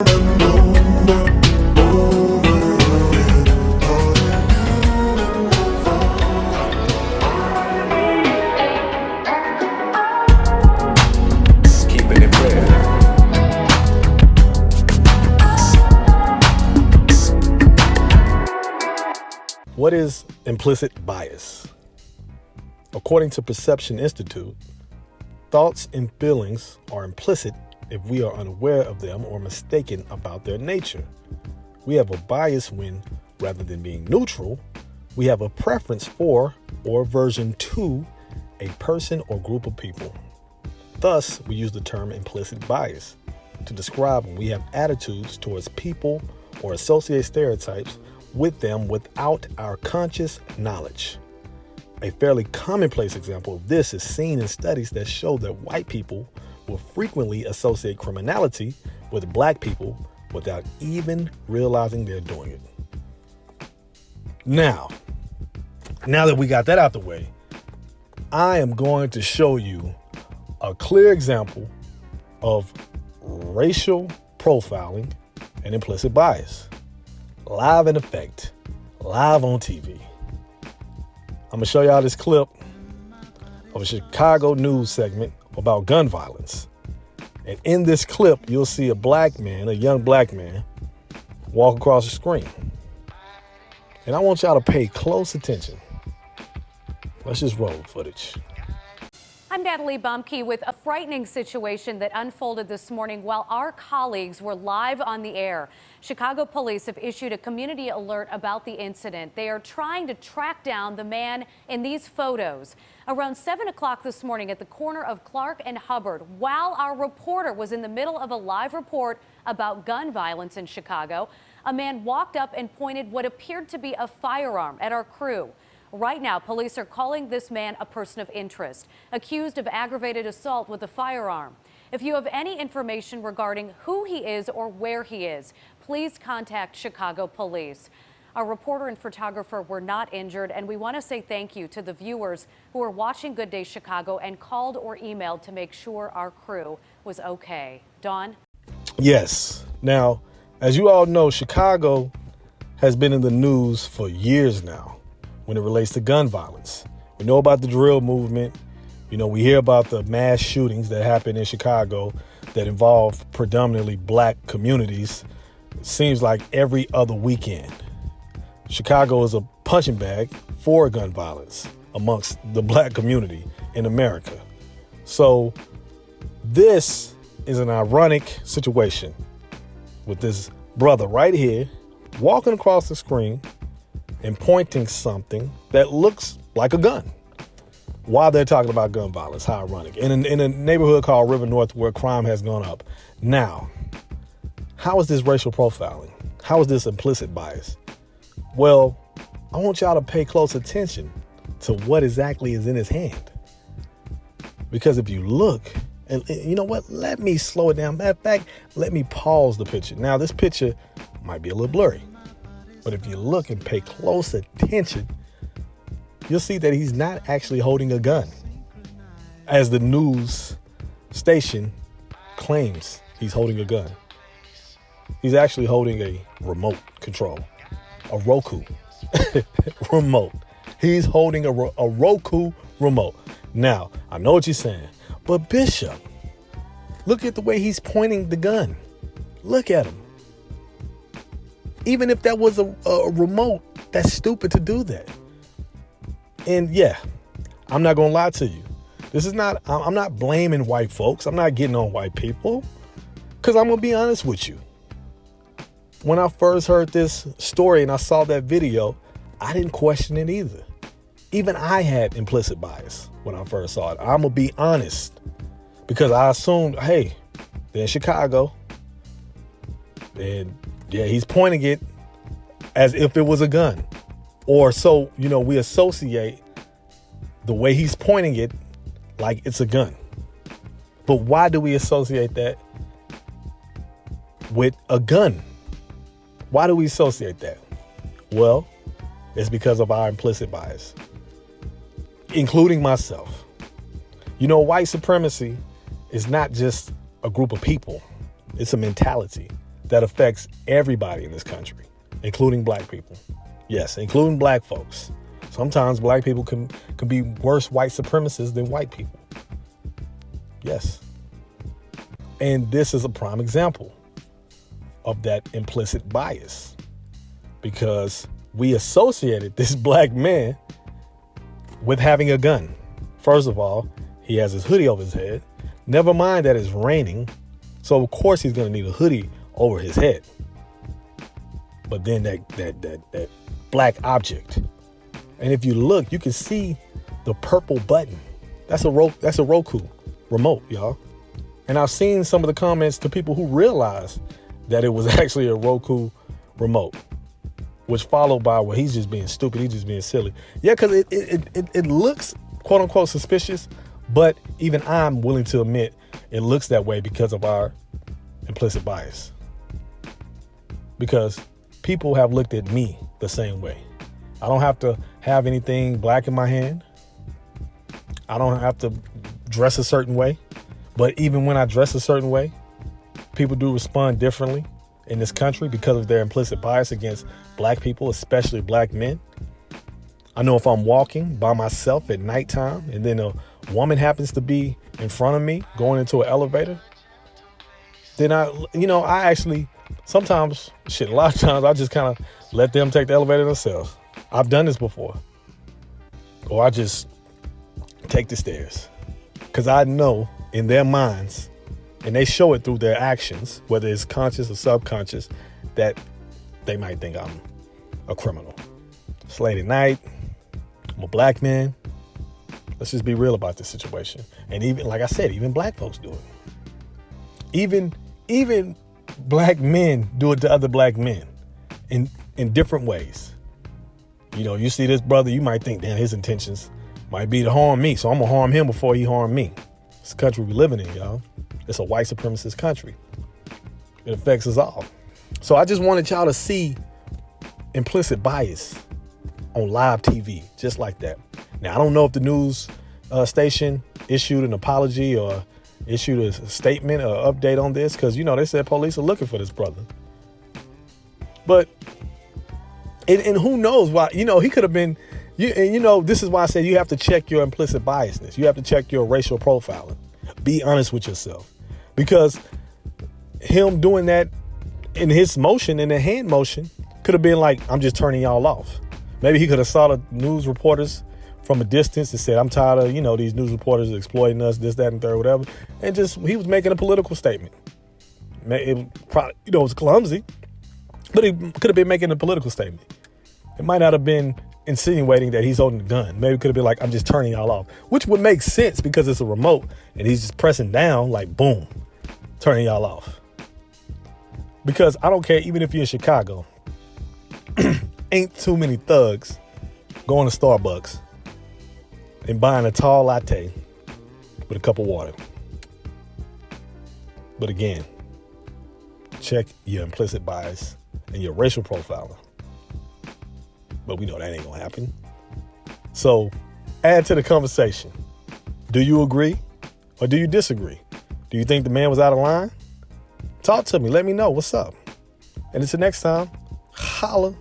Keeping it real. What is implicit bias? According to Perception Institute, thoughts and feelings are implicit if we are unaware of them or mistaken about their nature. We have a bias when, rather than being neutral, we have a preference for or aversion to a person or group of people. Thus, we use the term implicit bias to describe when we have attitudes towards people or associate stereotypes with them without our conscious knowledge. A fairly commonplace example of this is seen in studies that show that white people will frequently associate criminality with black people without even realizing they're doing it. Now that we got that out the way, I am going to show you a clear example of racial profiling and implicit bias. Live in effect, live on TV. I'm going to show y'all this clip of a Chicago news segment about gun violence. And in this clip, you'll see a young black man, walk across the screen. And I want y'all to pay close attention. Let's just roll footage. I'm Natalie Bumke with a frightening situation that unfolded this morning while our colleagues were live on the air. Chicago police have issued a community alert about the incident. They are trying to track down the man in these photos. Around 7 o'clock this morning at the corner of Clark and Hubbard, while our reporter was in the middle of a live report about gun violence in Chicago, a man walked up and pointed what appeared to be a firearm at our crew. Right now, police are calling this man a person of interest, accused of aggravated assault with a firearm. If you have any information regarding who he is or where he is, please contact Chicago police. Our reporter and photographer were not injured, and we want to say thank you to the viewers who are watching Good Day Chicago and called or emailed to make sure our crew was okay. Dawn? Yes. Now, as you all know, Chicago has been in the news for years now when it relates to gun violence. We know about the drill movement. We hear about the mass shootings that happen in Chicago that involve predominantly black communities. It seems like every other weekend. Chicago is a punching bag for gun violence amongst the black community in America. So this is an ironic situation with this brother right here walking across the screen and pointing something that looks like a gun while they're talking about gun violence. How ironic. In a neighborhood called River North where crime has gone up. Now, how is this racial profiling? How is this implicit bias? Well, I want y'all to pay close attention to what exactly is in his hand. Because if you look, and you know what? Let me slow it down. Matter of fact, let me pause the picture. Now, this picture might be a little blurry. But if you look and pay close attention, you'll see that he's not actually holding a gun. As the news station claims he's holding a gun. He's actually holding a remote control, a Roku remote. He's holding a Roku remote. Now, I know what you're saying, but Bishop, look at the way he's pointing the gun. Look at him. Even if that was a remote, that's stupid to do that. And yeah, I'm not going to lie to you. I'm not blaming white folks. I'm not getting on white people because I'm going to be honest with you. When I first heard this story and I saw that video, I didn't question it either. Even I had implicit bias when I first saw it. I'm going to be honest because I assumed, hey, they're in Chicago. And yeah, he's pointing it as if it was a gun. Or so, we associate the way he's pointing it like it's a gun. But why do we associate that with a gun? Why do we associate that? Well, it's because of our implicit bias, including myself. White supremacy is not just a group of people. It's a mentality. that affects everybody in this country, including black people. Yes, including black folks. Sometimes black people can be worse white supremacists than white people. Yes. And this is a prime example of that implicit bias, because we associated this black man with having a gun. First of all, he has his hoodie over his head. Never mind that it's raining. So of course he's going to need a hoodie over his head. But then that black object. And if you look, you can see the purple button. That's a Roku remote, y'all. And I've seen some of the comments to people who realized that it was actually a Roku remote, which followed by, well, he's just being stupid. He's just being silly. Yeah, because it looks, quote unquote, suspicious. But even I'm willing to admit it looks that way because of our implicit bias. Because people have looked at me the same way. I don't have to have anything black in my hand. I don't have to dress a certain way. But even when I dress a certain way, people do respond differently in this country because of their implicit bias against black people, especially black men. I know if I'm walking by myself at nighttime and then a woman happens to be in front of me going into an elevator, then I actually sometimes, a lot of times I just kind of let them take the elevator themselves. I've done this before. Or I just take the stairs. Because I know in their minds, and they show it through their actions, whether it's conscious or subconscious, that they might think I'm a criminal. It's late at night. I'm a black man. Let's just be real about this situation. And even, like I said, even black folks do it. Even black men do it to other black men in different ways. You know, you see this brother, you might think, damn, his intentions might be to harm me, so I'm gonna harm him before he harm me. It's the country we're living in, y'all. It's a white supremacist country. It affects us all. So I just wanted y'all to see implicit bias on live TV, just like that. Now, I don't know if the news station issued an apology or issued a statement or update on this, because, they said police are looking for this brother. But, and who knows why, he could have been, this is why I said you have to check your implicit biasness. You have to check your racial profiling. Be honest with yourself. Because him doing that in his motion, in the hand motion, could have been like, I'm just turning y'all off. Maybe he could have saw the news reporters from a distance and said, I'm tired of, these news reporters exploiting us, this, that, and third, whatever. And he was making a political statement. It probably, it was clumsy, but he could have been making a political statement. It might not have been insinuating that he's holding a gun. Maybe it could have been like, I'm just turning y'all off, which would make sense because it's a remote and he's just pressing down like, boom, turning y'all off. Because I don't care, even if you're in Chicago, ain't too many thugs going to Starbucks and buying a tall latte with a cup of water. But again, check your implicit bias and your racial profiling. But we know that ain't gonna happen. So add to the conversation. Do you agree or do you disagree? Do you think the man was out of line? Talk to me. Let me know. What's up? And until next time, holla.